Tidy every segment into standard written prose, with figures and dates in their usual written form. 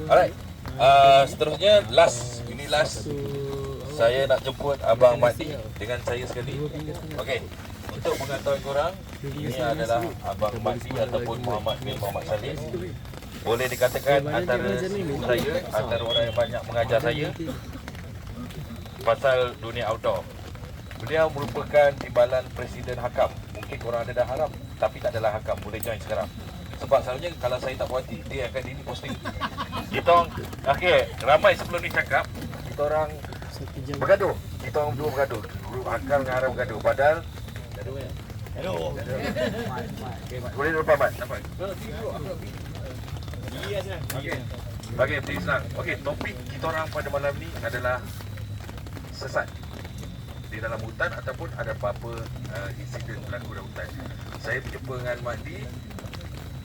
Alright. Seterusnya last. Ini last. Saya nak jemput Abang Mahdi dengan saya sekali. Okey. Untuk pengetahuan korang, ini adalah Abang Mahdi ataupun Muhammad bin Muhammad Saleh. Boleh dikatakan antara saya, antara orang yang banyak mengajar saya pasal dunia outdoor. Beliau merupakan timbalan Presiden Hakam. Mungkin korang ada dah harap, tapi tak adalah Hakam. Boleh join sekarang. Sebab selalunya kalau saya tak puas hati, dia akan ini posting. Kita orang, okey, ramai sebelum ni cakap, kita orang bergaduh. Kita orang dua bergaduh. Grup Hakam dengan Haram bergaduh. Padahal Hello. Boleh lupa Mat. Nampak? Okey, please lah. Okey, topik kita orang pada malam ni adalah sesat di dalam hutan ataupun ada apa-apa insiden berlaku dalam hutan. Saya berjumpa dengan Mahdi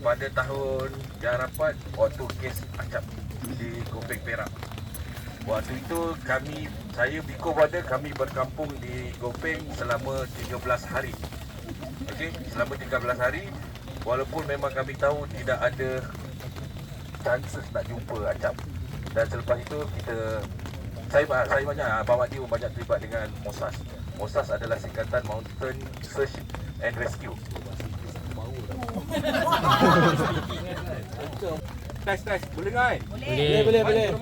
pada tahun yang rapat waktu kes acap di Gopeng Perak. Waktu itu saya Biko Brother, kami berkampung di Gopeng selama 13 hari. Okey, selama 13 hari, walaupun memang kami tahu tidak ada chances nak jumpa acap. Dan selepas itu saya banyak, Abang Mahdi banyak terlibat dengan MOSAS. MOSAS adalah singkatan Mountain Search and Rescue. Tes, boleh kan? Boleh.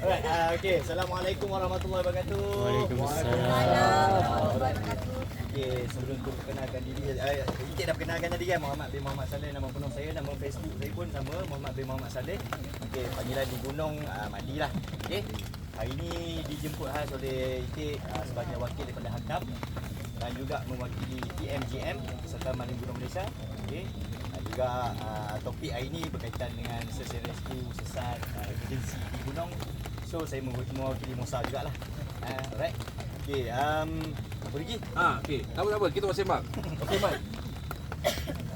Alright, okay. Assalamualaikum warahmatullahi wabarakatuh. Waalaikumsalam. Okay, sebelum tu perkenalkan diri, Encik dah perkenalkan tadi kan, Muhammad bin Muhammad Saleh. Nama penuh saya, nama Facebook saya pun sama, Muhammad bin Muhammad Saleh. Okay, panggilan di gunung Mahdi lah. Okay, hari ni dijemput khas oleh Encik sebagai wakil daripada Hakam dan juga mewakili TMGM serta Maling Gunung Malaysia. Okay, juga topik hari ni berkaitan dengan search and rescue, sesat, emergency di gunung. So saya mewakili Musa jugalah. Alright. Okay, apa lagi? Okey. Tak apa, kita masih sembang. Okey, Mat.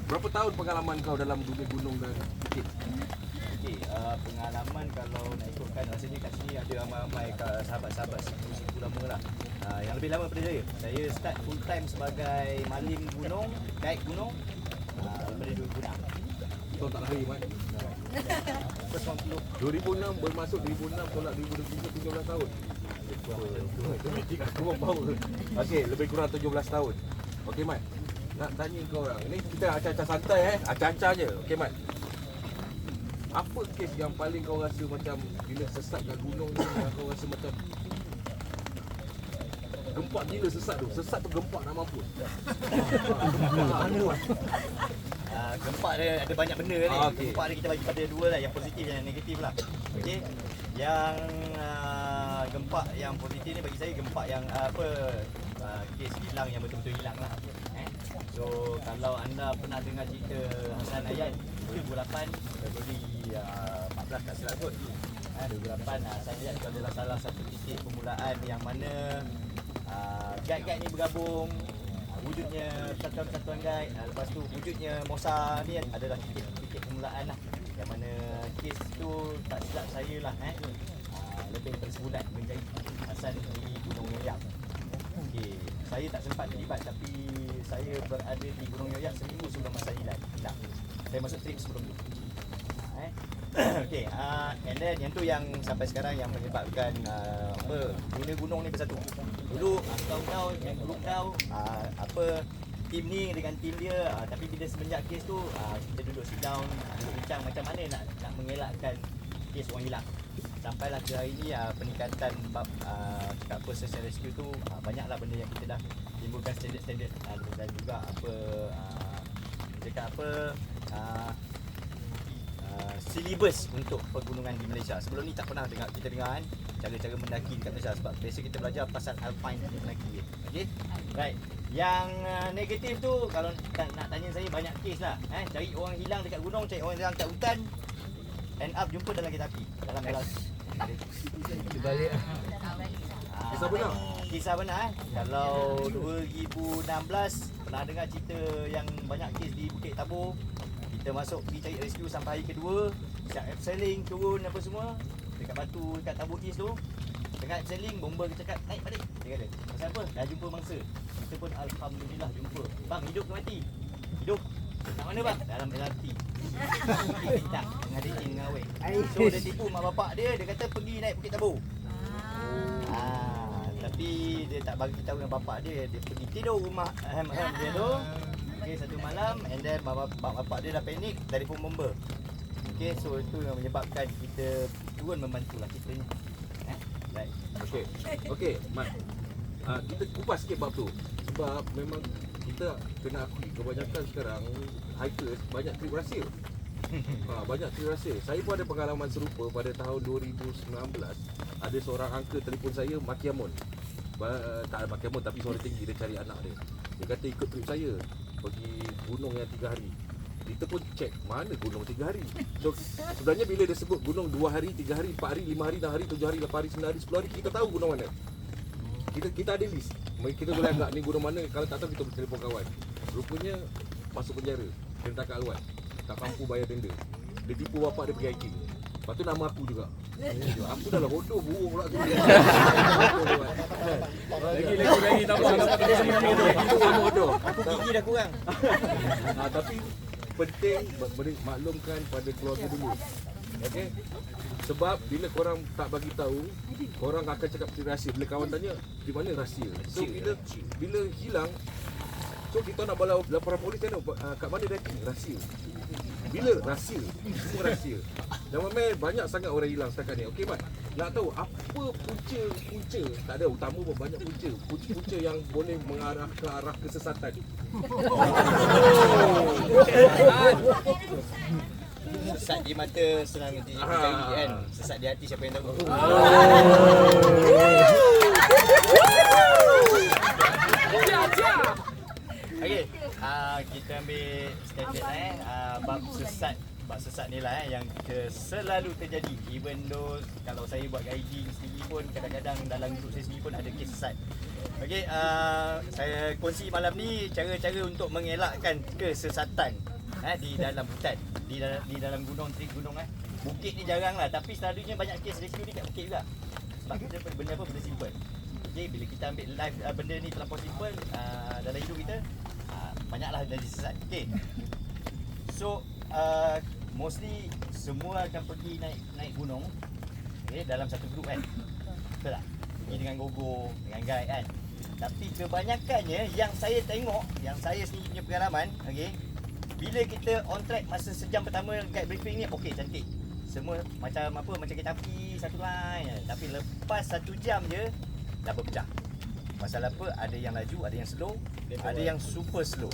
Berapa tahun pengalaman kau dalam dunia gunung dan bukit? Okey, pengalaman kalau nak ikutkan rasanya kat sini ada ramai-ramai sahabat-sahabat situ lama lah. Yang lebih lama daripada saya. Saya start full time sebagai maling gunung, guide gunung daripada 2006. Kau tak lahir, Mat. First 2006 bermasuk 2006 tolak 2023 17 tahun. Kurang bau. Okey, lebih kurang 17 tahun. Okey, Mat. Nak tanya kau orang. Ini kita acah-acah santai acah-acah je. Okey, Mat. Apa kes yang paling kau rasa macam bila sesat kat gunung ni yang kau rasa macam gempak gila sesat tu? Sesat tu gempak nak mampus. gempak dia ada banyak benda ni. Okay. Gempak dia kita bagi pada dua lah, yang positif dan yang negatif lah. Okey. Yang gempak yang positif ni bagi saya gempak yang kes hilang yang betul-betul hilang lah. So kalau anda pernah dengar cerita Hasan Ayat 2008 Februari 14 tak silap kot. 2008 Hasan Ayat itu adalah salah satu titik permulaan yang mana guide-guide ni bergabung. Wujudnya persatuan-persatuan guide, lepas tu wujudnya Mosa ni adalah titik permulaan lah, yang mana kes tu tak silap saya lah lebih daripada sebulan menjadi Hasan di Gunung Yoyak. Okay. Saya tak sempat terlibat tapi saya berada di Gunung Yoyak seminggu sebelum masa hilang. Saya masuk trip sebelum tu. Okay, and then yang tu yang sampai sekarang yang menyebabkan dunia gunung ni bersatu. Dulu kau yang belum tahu tim ni dengan tim dia, tapi bila semenjak kes tu kita duduk sit down, duduk bincang macam mana nak mengelakkan kes orang hilang. Sampailah ke hari ni peningkatan bab cakap search and rescue tu, banyaklah benda yang kita dah timbulkan standard-standard dan juga silibus untuk pergunungan di Malaysia. Sebelum ni tak pernah kita dengar kan cara-cara mendaki dekat Malaysia, sebab biasa kita belajar pasal alpine mendaki. Okey. Right. Yang negatif tu kalau nak tanya saya banyak kes lah. Cari orang hilang dekat gunung, cari orang hilang kat hutan, end up jumpa dalam kereta api, dalam Balik. Kisah benar? Kisah benar. Kalau 2016 pernah dengar cerita yang banyak kes di Bukit Tabur. Kita masuk pergi cari rescue sampai hari kedua, siap abseiling, turun apa semua dekat batu dekat Tabur East tu. Tengah abseiling, bomber dia cakap naik balik. Dia kata, pasal apa? Dah jumpa mangsa. Kita pun alhamdulillah jumpa. Bang, hidup ke mati? Hidup. Kat mana bang? Dalam LRT. Bintang dengan dating dengan awet. So dia tipu mak bapak dia kata pergi naik Bukit Tabur. Tapi dia tak bagi tahu dengan bapak dia pergi tidur rumah ham-ham dia tu. Okey, satu malam and then mak bapak dia dah panik, telefon bomba. Okey, so itu yang menyebabkan kita turun membantulah kita ni. Right. Okey, Mat. Kita kupas sikit bab tu. Sebab memang kita kena akui kebanyakan sekarang hikers banyak trip rahsia. Banyak trip rahsia. Saya pun ada pengalaman serupa pada tahun 2019. Ada seorang uncle telefon saya Makiamon. Tak ada Makiamon tapi suara tinggi, dia cari anak dia. Dia kata ikut trip saya pergi gunung yang 3 hari. Kita pun check mana gunung 3 hari. So sebenarnya bila dia sebut gunung 2 hari, 3 hari, 4 hari, 5 hari, 6 hari, 7 hari, 8 hari, 9 hari, 10 hari, kita tahu gunung mana. Kita ada list. Kita boleh agak ni gunung mana, kalau tak tahu kita boleh telefon kawan. Rupanya masuk penjara, kena tangkap luar. Tak mampu bayar denda. Dia tipu bapak dia pergi hiking. Lepas tu nama aku juga. Aku dah lah bodoh, buruk pula tu. Lagi tambah bodoh. Aku gigi dah kurang. Tapi penting maklumkan pada keluarga dulu. Okey. Sebab bila korang tak bagi tahu, korang akan cakap rahsia. Bila kawan tanya, di mana rahsia? So bila hilang, so kita nak bawa laporan polis kan, kat mana dia rahsia. Bila rahsia, semua rahsia. Dan memang banyak sangat orang hilang setakat ni. Okey Mat, nak tahu apa punca, tak ada utama pun, banyak punca yang boleh mengarah ke arah kesesatan. Sesat di mata senang dicari kan. Sesat di hati siapa yang tahu. Okey, kita ambil standard bab sesat ni lah yang selalu terjadi. Even though kalau saya buat guiding sendiri pun kadang-kadang dalam grup saya sendiri pun ada kes sesat. Okey, saya kongsi malam ni cara-cara untuk mengelakkan kesesatan di dalam hutan, di dalam gunung, trip gunung Bukit ni jarang lah, tapi selalunya banyak kes rescue ni kat bukit juga. Sebab kita benda simple. Okey, bila kita ambil live benda ni terlampau simple dalam hidup kita, banyaklah jadi sesat. Okey. So mostly semua akan pergi naik gunung, okey, dalam satu grup kan. Betul tak? Pergi dengan gogo, dengan guide kan. Tapi kebanyakannya yang saya tengok, yang saya sendiri punya pengalaman, okey, bila kita on track masa sejam pertama guide briefing ni, okey, cantik. Semua macam kereta api satu line. Tapi lepas 1 jam je dah berpecah. Pasal apa? Ada yang laju, ada yang slow, ada yang super slow.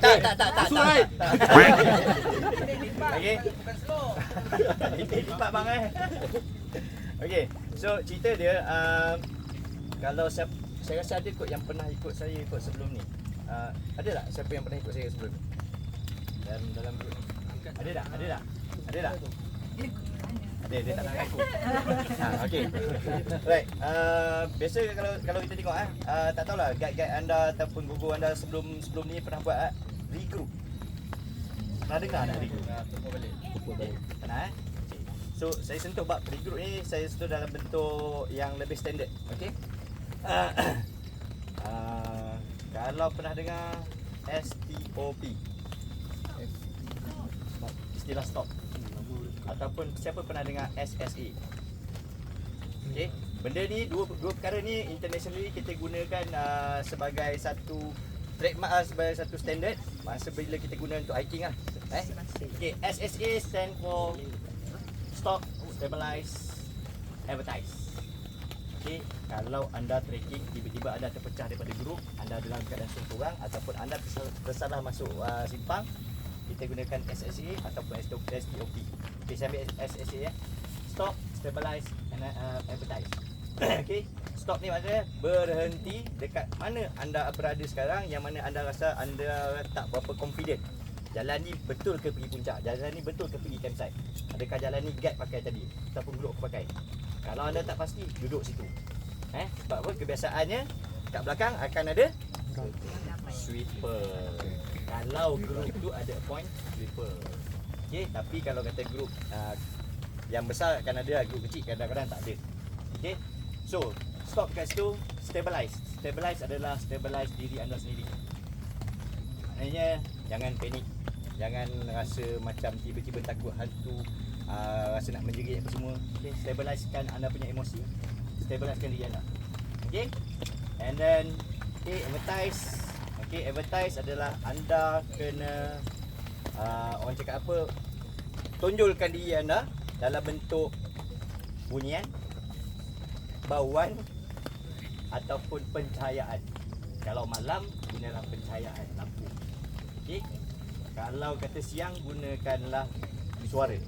Tak. Okey. Lipat bang Okey. So cerita dia kalau saya rasa ada kot yang pernah ikut saya sebelum ni. Ada tak siapa yang pernah ikut saya sebelum ni? Dalam grup ni. Ada tak? Dia tak nak aku. Okey. Right. Biasa kalau kita tengok tak tahulah guide anda ataupun gogo anda sebelum ni pernah buat regroup. Pernah dengar tak regroup? Pupuk balik. Pernah Okay. So saya sentuh bab regroup ni, saya sentuh dalam bentuk yang lebih standard. Okey. Kalau pernah dengar STOP, istilah stop, ataupun siapa pernah dengar SSA. Okey, benda ni dua perkara ni internationally kita gunakan sebagai satu trademark, sebagai satu standard masa bila kita guna untuk hiking lah. Okey, SSA stand for stop, stabilize, advertise. Okey, kalau anda trekking tiba-tiba anda terpecah daripada grup, anda dalam keadaan seorang ataupun anda tersalah masuk simpang, kita gunakan SSA ataupun STOP. Okey, saya ambil SSA ya. Stop, stabilize and advertise. Okey, stop ni maksudnya berhenti dekat mana anda berada sekarang, yang mana anda rasa anda tak berapa confident. Jalan ni betul ke pergi puncak? Jalan ni betul ke pergi campsite? Adakah jalan ni guide pakai tadi ataupun grup pakai? Kalau anda tak pasti, duduk situ. Sebab apa? Kebiasaannya kat belakang akan ada sweeper. Kalau grup tu ada point sweeper. Okey, tapi kalau kata grup yang besar akan ada, grup kecil kadang-kadang tak ada. Okey. So, stop kat situ, stabilize. Stabilize adalah stabilize diri anda sendiri. Maknanya jangan panik. Jangan rasa macam tiba-tiba takut hantu, rasa nak menjerit apa semua. Okay, stabilizekan anda punya emosi. Stabilizekan diri anda. Okay. And then advertise. Okay, advertise adalah anda kena orang cakap apa, tonjolkan diri anda dalam bentuk bunyian, bauan ataupun pencahayaan. Kalau malam, gunalah pencahayaan lampu. Okey. Kalau kata siang, gunakanlah suara.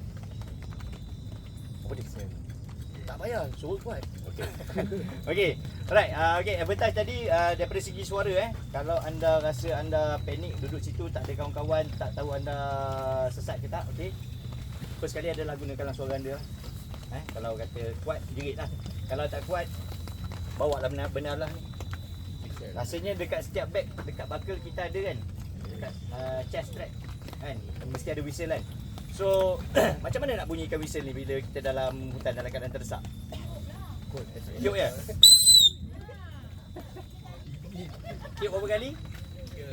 Apa dia? Tak payah, suara kuat. Okey. Okey. Alright, okey, advertise tadi daripada segi suara Kalau anda rasa anda panik duduk situ, tak ada kawan-kawan, tak tahu anda sesat ke tak, okey. First sekali adalah gunakanlah suara anda. Kalau kata kuat, jeritlah. Kalau tak kuat, bawa lah benar-benar lah. Rasanya dekat setiap bag, dekat buckle kita ada kan, dekat chest strap kan, mesti ada whistle kan. So macam mana nak bunyikan whistle ni bila kita dalam hutan dalam keadaan terdesak? Tiup ya? Tiup berapa kali?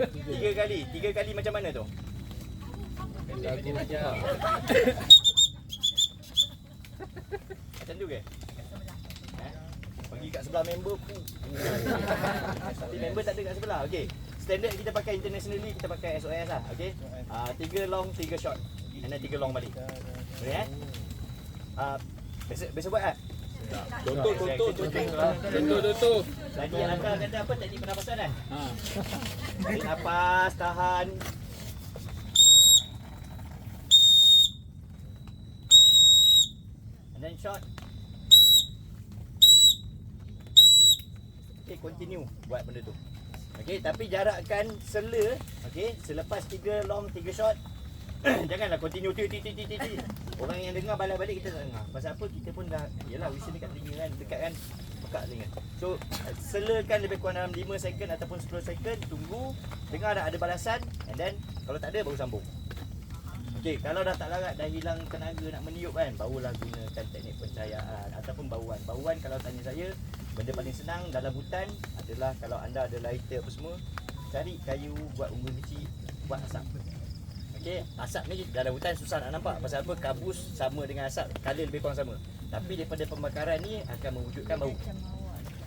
3 kali. 3 kali macam mana tu? Macam tu ke? Pergi kat sebelah member pun. Tapi member tak ada kat sebelah. Okey. Standard kita pakai internationally, kita pakai SOS lah. Okey. 3 long, 3 short. And then 3 long balik. Boleh biasa buat lah. Contoh. Tadi anda kata apa? Teknik pernafasan kan? Tarik nafas, tahan. And then short. Okay, continue buat benda tu. Okay, tapi jarakkan sela. Okay, selepas 3 long, 3 short. Janganlah continue ti. Orang yang dengar balas balik, kita tak dengar. Pasal apa? Kita pun dah, yelah, whistle dekat telinga kan, dekat kan, pekat telinga. So, selakan lebih kurang dalam 5 second ataupun 10 second, tunggu, dengar dah ada balasan, and then kalau tak ada, baru sambung. Okay, kalau dah tak larat, dah hilang tenaga nak meniup kan, barulah gunakan teknik pencahayaan ataupun bauan. Bauan kalau tanya saya, benda paling senang dalam hutan adalah kalau anda ada lighter apa semua, cari kayu, buat unggun kecil, buat asap. Okey, asap ni dalam hutan susah nak nampak. Pasal apa? Kabus sama dengan asap, color lebih kurang sama. Tapi daripada pembakaran ni akan mewujudkan bau.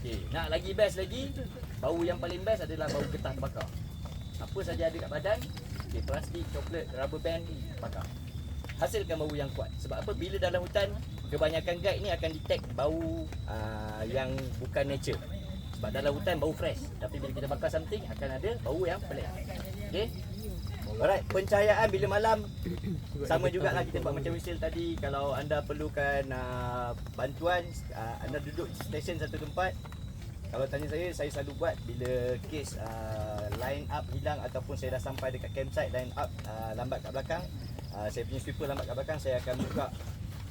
Okey, nak lagi best lagi, bau yang paling best adalah bau getah terbakar. Apa saja ada kat badan, okey, plastik, coklat, rubber band, bakar. Hasilkan bau yang kuat. Sebab apa? Bila dalam hutan, kebanyakan guide ni akan detect bau yang bukan nature. Sebab dalam hutan bau fresh, tapi bila kita bakar something akan ada bau yang pelik. Okey. Alright, pencahayaan bila malam sama jugalah kita buat macam whistle tadi. Kalau anda perlukan bantuan, anda duduk stesen satu tempat. Kalau tanya saya selalu buat bila kes line up hilang ataupun saya dah sampai dekat campsite, line up lambat kat belakang, saya punya sweeper lambat kat belakang, saya akan buka.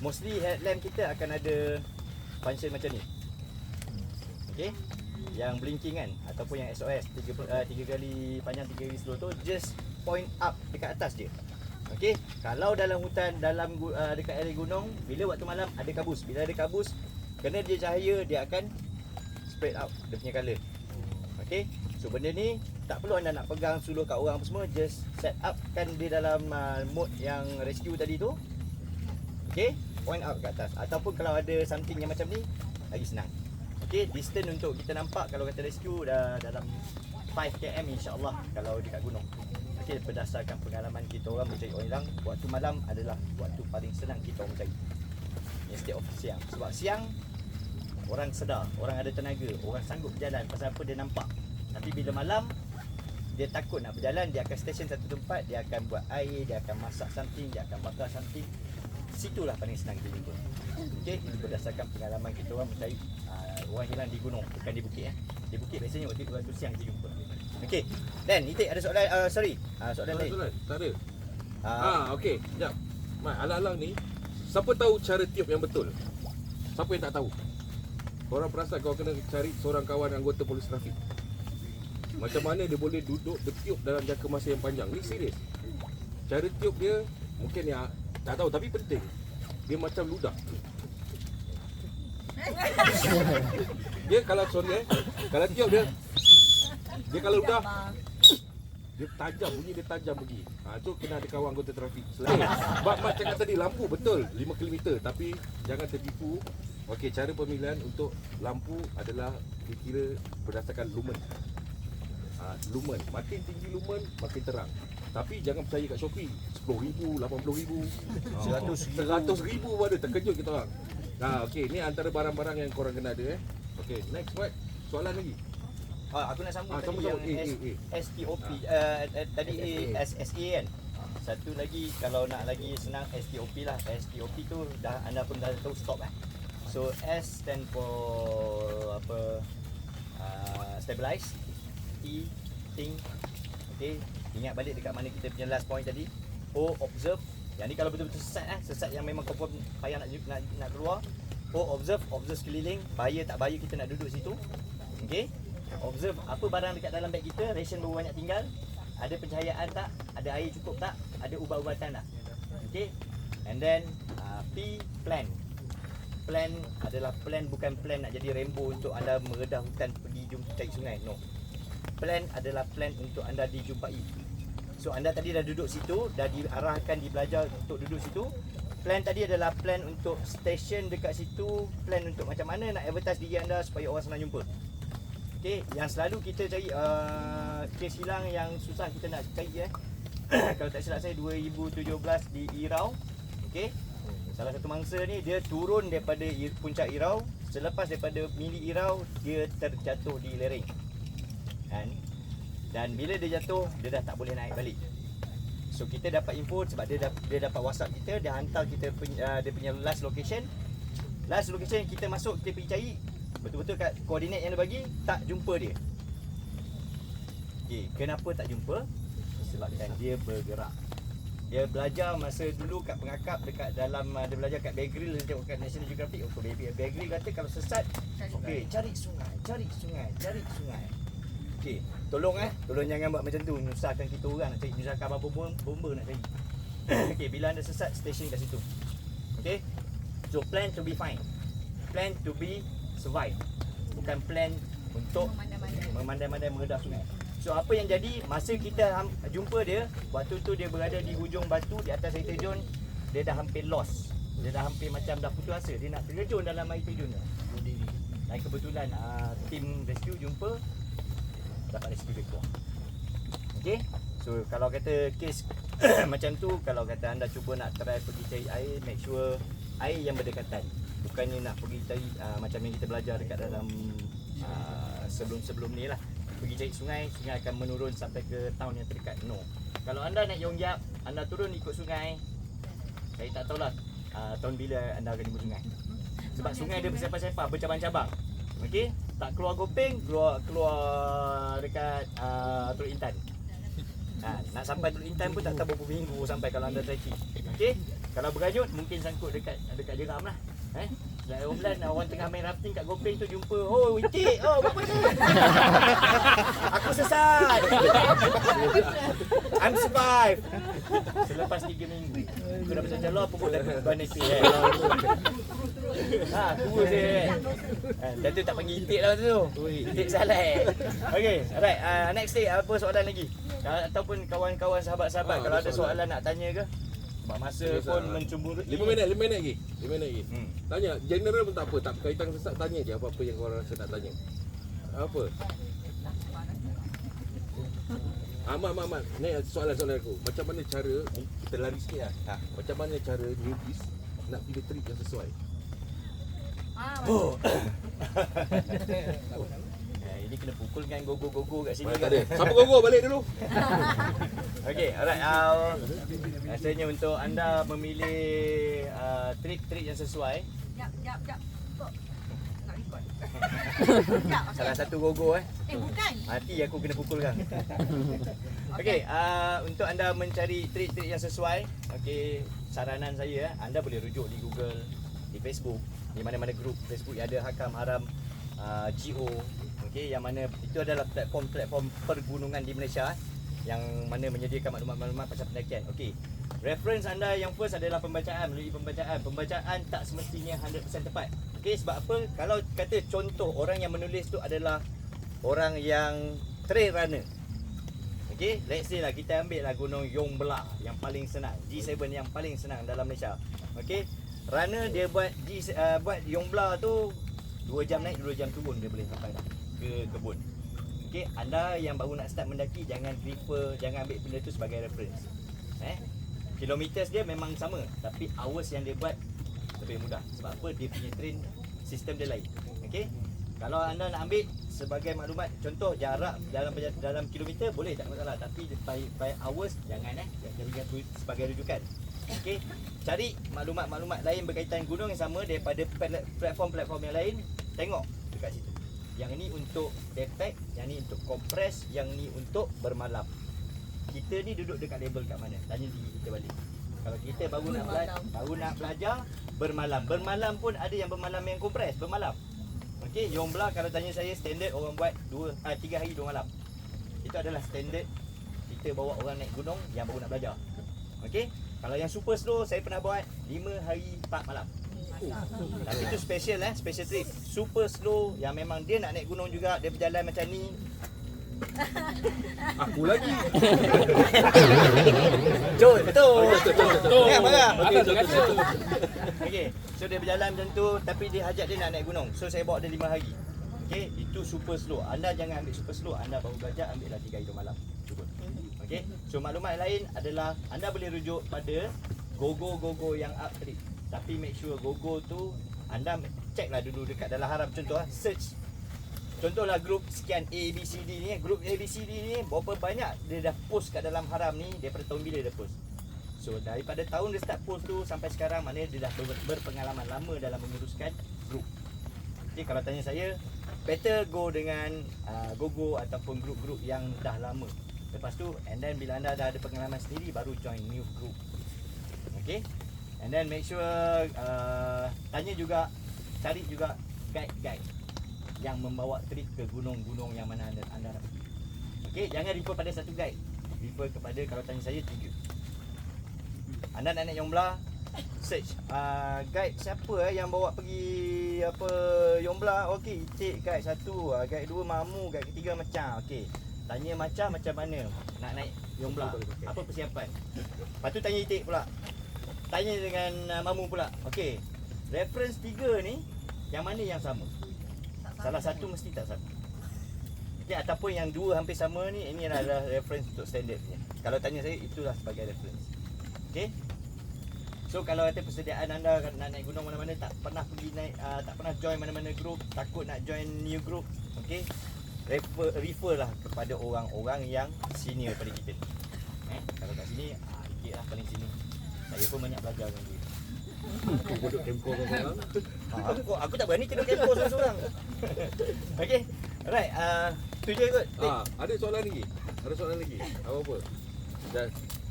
Mostly headlamp kita akan ada function macam ni. Okay, yang blinking kan, ataupun yang SOS 3 kali panjang 3 kali slow tu, just point up dekat atas je. Okey, kalau dalam hutan, dalam dekat area gunung, bila waktu malam ada kabus. Bila ada kabus, kena dia cahaya, dia akan spread out dia punya colour. Okey, so benda ni tak perlu anda nak pegang suluh kat orang apa semua, just set up kan dia dalam mode yang rescue tadi tu. Okey, point up kat atas. Ataupun kalau ada something yang macam ni, lagi senang. Okey, distance untuk kita nampak kalau kata rescue dah dalam 5 km insya-Allah kalau dekat gunung. Okey, berdasarkan pengalaman kita orang mencari orang hilang, waktu malam adalah waktu paling senang kita orang mencari. Instead of siang. Sebab siang orang sedar, orang ada tenaga, orang sanggup berjalan. Pasal apa? Dia nampak. Tapi bila malam, dia takut nak berjalan, dia akan station satu tempat, dia akan buat air, dia akan masak something, dia akan bakar something. Situlah paling senang kita jumpa. Okey, ini berdasarkan pengalaman kita orang mencari orang hilang di gunung, bukan di bukit. Di bukit biasanya waktu siang kita jumpa. Okey. Dan Itik ada soalan soalan lain. Tak ada. Okey, sekejap. Mat, alang-alang ni siapa tahu cara tiup yang betul? Siapa yang tak tahu? Korang perasan kau kena cari seorang kawan anggota polis trafik. Macam mana dia boleh duduk bertiup dalam jangka masa yang panjang? Ni serius. Cara tiup dia mungkin tak tahu tapi penting. Dia macam ludah. Dia kalau sorry kalau tiup dia kalau udah dia tajam bunyi. Tu kena ada kawan anggota trafik. Mak cakap tadi lampu betul 5 km tapi jangan tertipu. Okey, cara pemilihan untuk lampu adalah dikira berdasarkan lumen. Lumen, makin tinggi lumen makin terang. Tapi jangan percaya kat Shopee 10,000, 80,000, 100,000 pun ada, terkejut kita orang. Okey, ni antara barang-barang yang korang kena ada Okey, next what? Soalan lagi. Aku nak sambung tadi sambung. yang STOP tadi SSA kan. Satu lagi kalau nak lagi senang STOP lah. STOP tu dah anda pun dah tahu stop So S stand for apa? Stabilize. T think. Okey, ingat balik dekat mana kita punya last point tadi. O observe. Yang ni kalau betul-betul sesat yang memang confirm payah nak keluar. O observe sekeliling, bahaya tak bahaya kita nak duduk situ. Okey. Observe apa barang dekat dalam beg kita, ration berapa banyak tinggal, ada pencahayaan tak, ada air cukup tak, ada ubat-ubatan tak. Okey. And then P plan. Plan adalah plan bukan plan nak jadi rainbow untuk anda meredah hutan pergi cari sungai. No. Plan adalah plan untuk anda dijumpai. So anda tadi dah duduk situ, dah diarahkan, dibelajar untuk duduk situ. Plan tadi adalah plan untuk station dekat situ, plan untuk macam mana nak advertise diri anda supaya orang senang jumpa. Okey, yang selalu kita cari kes hilang yang susah kita nak cari kalau tak silap saya 2017 di Irau. Okey. Salah satu mangsa ni dia turun daripada puncak Irau, selepas daripada mili Irau dia terjatuh di lereng. Kan? Dan bila dia jatuh, dia dah tak boleh naik balik. So kita dapat info sebab dia dapat WhatsApp kita, dia hantar kita dia punya last location. Last location kita masuk, kita pergi cari, betul-betul kat koordinat yang dia bagi, tak jumpa dia. Okey, kenapa tak jumpa? Sebabkan dia bergerak. Dia belajar masa dulu kat pengakap dekat dalam dia belajar kat Bear Grylls, dia tengok kat National Geographic. Bear Grylls kata kalau sesat, okey, cari sungai. Okey, tolong jangan buat macam tu, nyusahkan kita orang nak cari, nyusahkan apa bomba nak cari. Okey, bila anda sesat, station kat situ. Okey. So plan to be fine. Plan to be survive. Bukan plan untuk memandai-mandai meredah sungai. So apa yang jadi masa kita jumpa dia, waktu tu dia berada di hujung batu di atas air terjun, dia dah hampir lost. Dia dah hampir macam dah putus asa, dia nak terjun dalam air terjun. Dan kebetulan tim rescue jumpa, dapat rescue dia keluar. Okey. So kalau kata kes macam tu, kalau kata anda cuba nak try pergi cari air, make sure air yang berdekatan. Bukannya nak pergi cari macam yang kita belajar dekat dalam sebelum-sebelum ni lah. Pergi cari sungai akan menurun sampai ke town yang terdekat. No. Kalau anda naik Yonggap, anda turun ikut sungai, saya tak tahulah tahun bila anda akan jumpa sungai. Sebab sungai dia bersepah-sepah, bercabang-cabang. Okey, tak keluar Gopeng, keluar dekat Teluk Intan. Nak sampai Teluk Intan pun tak tahu berapa minggu sampai kalau anda trekking. Okey, kalau berajut mungkin sangkut dekat jeram lah. Like orang tengah main rafting kat Gopeng tu jumpa, oh Witik, oh berapa ni? Aku sesat. I'm survive. Selepas 3 minggu aku dah macam jalan pokok dah benefit kurus dia dan tu tak panggil Itik lah tu. Itik Saleh. Okay, alright, next day apa soalan lagi? Ataupun kawan-kawan sahabat-sahabat kalau ada soalan nak tanya ke? Sebab masa pun mencemburui. 5 minit lagi. Tanya, general pun tak apa, tak berkaitan sesat, tanya je apa-apa yang korang rasa nak tanya. Apa? Mat, ni soalan aku. Macam mana cara, kita lari sikit lah. Macam mana cara newbies nak pilih trip yang sesuai? Ini kena pukulkan gogo-gogo kat sini. Tak ada. Siapa gogo balik dulu? Okey, alright. Rasanya untuk anda memilih trik-trik yang sesuai. Jap. Nak record. Salah satu gogo Bukan. Mati aku kena pukulkan. Okey, untuk anda mencari trik-trik yang sesuai, okey, saranan saya anda boleh rujuk di Google, di Facebook, di mana-mana grup Facebook yang ada Hakam Haram GO. Okey, yang mana itu adalah platform pergunungan di Malaysia. yang mana menyediakan maklumat-maklumat pasal pendakian. Okey. Reference anda yang first adalah pembacaan, melalui pembacaan. Pembacaan tak semestinya 100% tepat. Okey, sebab apa? Kalau kata contoh orang yang menulis tu adalah orang yang trail runner. Okey, let's say lah kita ambil lah gunung Yong Belah yang paling senang, G7 yang paling senang dalam Malaysia. Okey, runner dia buat buat Yong Belah tu 2 jam naik, 2 jam turun dia boleh sampai dah ke kebun. Okey, anda yang baru nak start mendaki jangan ambil benda tu sebagai reference. Kilometers dia memang sama, tapi hours yang dia buat lebih mudah. Sebab apa? Dia punya train sistem dia lain. Okey. Kalau anda nak ambil sebagai maklumat, contoh jarak dalam kilometer boleh tak masalah, tapi by hours jangan jadikan sebagai rujukan. Okey. Cari maklumat-maklumat lain berkaitan gunung yang sama daripada platform-platform yang lain, tengok dekat situ. Yang ni untuk backpack, yang ni untuk kompres, yang ni untuk bermalam. Kita ni duduk dekat label kat mana? Tanya diri kita balik. Kalau kita baru nak belajar bermalam. Bermalam pun ada yang bermalam yang kompres, bermalam. Okey, Yong Belah kalau tanya saya standard orang buat 3 hari 2 malam. Itu adalah standard kita bawa orang naik gunung yang baru nak belajar. Okey, kalau yang super slow saya pernah buat 5 hari 4 malam. Tapi itu special special trip. Super slow yang memang dia nak naik gunung juga, dia berjalan macam ni. Aku lagi. Betul. Jangan marah. Okey, terima kasih. Okey, so dia berjalan macam tu tapi dia ajak dia nak naik gunung. So saya bawa dia 5 hari. Okey, itu super slow. Anda jangan ambil super slow. Anda baru belajar, ambillah 3 hari 2 malam. Cukup. Okey. So maklumat lain adalah anda boleh rujuk pada gogo yang up tadi. Tapi make sure gogo tu anda checklah dulu dekat dalam haram. Contoh search. Contohlah grup sekian ABCD ni, grup ABCD ni berapa banyak dia dah post kat dalam haram ni daripada tahun bila dia post. So daripada tahun dia start post tu sampai sekarang, maknanya dia dah berpengalaman lama dalam menguruskan grup. Jadi kalau tanya saya, better go dengan gogo ataupun grup-grup yang dah lama. Lepas tu and then bila anda dah ada pengalaman sendiri baru join new group. Okay. And then make sure tanya juga, cari juga guide yang membawa trip ke gunung-gunung yang mana anda nak pergi. Okey, jangan refer pada satu guide. Refer kepada, kalau tanya saya, 3. Anda nak naik Yong Belah, search guide siapa yang bawa pergi Yong Belah. Okey, cik guide 1, guide 2 Mamu, guide ketiga Macam. Okey. Tanya macam mana nak naik Yong Belah. Apa persiapan? Lepas tu tanya Itik pula. Tanya dengan Mamu pula. Okey. Reference 3 ni yang mana yang sama? Salah satu mesti tak sama. Okey, ataupun yang 2 hampir sama ni, ini adalah reference untuk standard punya. Kalau tanya saya, itulah sebagai reference. Okey. So kalau ada persediaan anda nak naik gunung mana-mana, tak pernah pergi naik, tak pernah join mana-mana group, takut nak join new group, okey, refer lah kepada orang-orang yang senior pada kita. Kalau kat sini, Ikit lah paling sini. Saya pun banyak belajar dengan dia. Aku duduk tempoh orang. Aku tak berani kena tempoh seorang-seorang. Okey. Alright, tu je kot. Ada soalan lagi. Apa?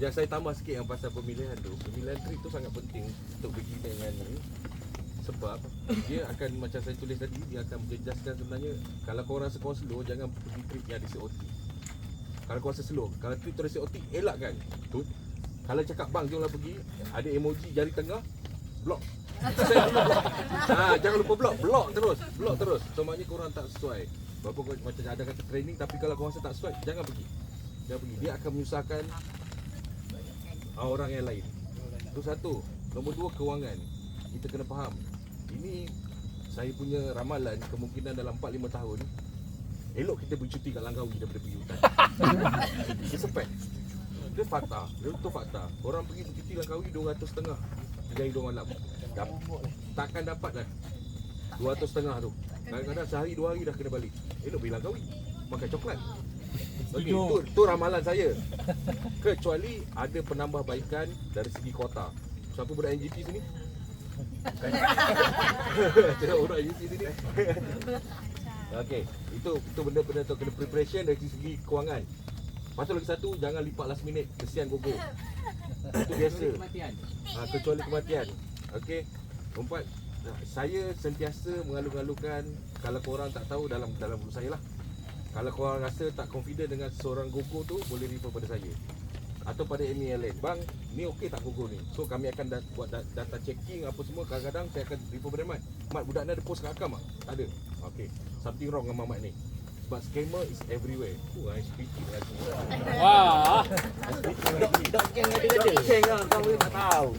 Dan saya tambah sikit yang pasal pemilihan tu. Pemilihan trip tu sangat penting untuk pergi dengan ni. Sebab dia akan, macam saya tulis tadi, dia akan menjejaskan sebenarnya kalau kau rasa kau slow, jangan pergi trip yang ada COT. Kalau kau rasa slow, kalau trip tu ada COT, elakkan. Tu. Kalau cakap bang, jomlah pergi, ada emoji jari tengah, block. Jangan lupa block terus. So maknanya korang tak sesuai. Walaupun macam ada kata training, tapi kalau kau rasa tak sesuai, jangan pergi. Dia akan menyusahkan orang yang lain. Itu satu. Nombor 2, kewangan. Kita kena faham. Ini saya punya ramalan, kemungkinan dalam 4-5 tahun elok kita bercuti kat Langkawi daripada pergi hutan. It's a fact. Dia fakta. Orang pergi bercuti Langkawi 250 3 hari 2 malam. Takkan dapat dah 250 tu. Kadang-kadang sehari 2 hari dah kena balik. Elok pergi Langkawi makan coklat. Okey, tu ramalan saya. Kecuali ada penambahbaikan dari segi kota. Siapa budak NGT sini? Tengok budak NGT sini. Okey, itu benda-benda tu kena preparation dari segi kewangan. Lepas tu lagi satu, jangan lipat last minute, kesian gogo. Itu biasa. Kecuali kematian. Okey. Keempat, saya sentiasa mengalu-alukan, kalau korang tak tahu dalam mulut saya lah. Kalau korang rasa tak confident dengan seorang gogo tu, boleh refer pada saya atau pada MLN. Bang, ni okey tak gogo ni? So kami akan buat data checking apa semua. Kadang-kadang saya akan refer pada Mat. Mat, budak ni ada post kat Akam tak? Tak ada. Okey, something wrong dengan Mat ni. But scammer is everywhere. I speaking lagi. Wah. Dok geng ada-ada. Ceng lah, kau boleh tak tahu.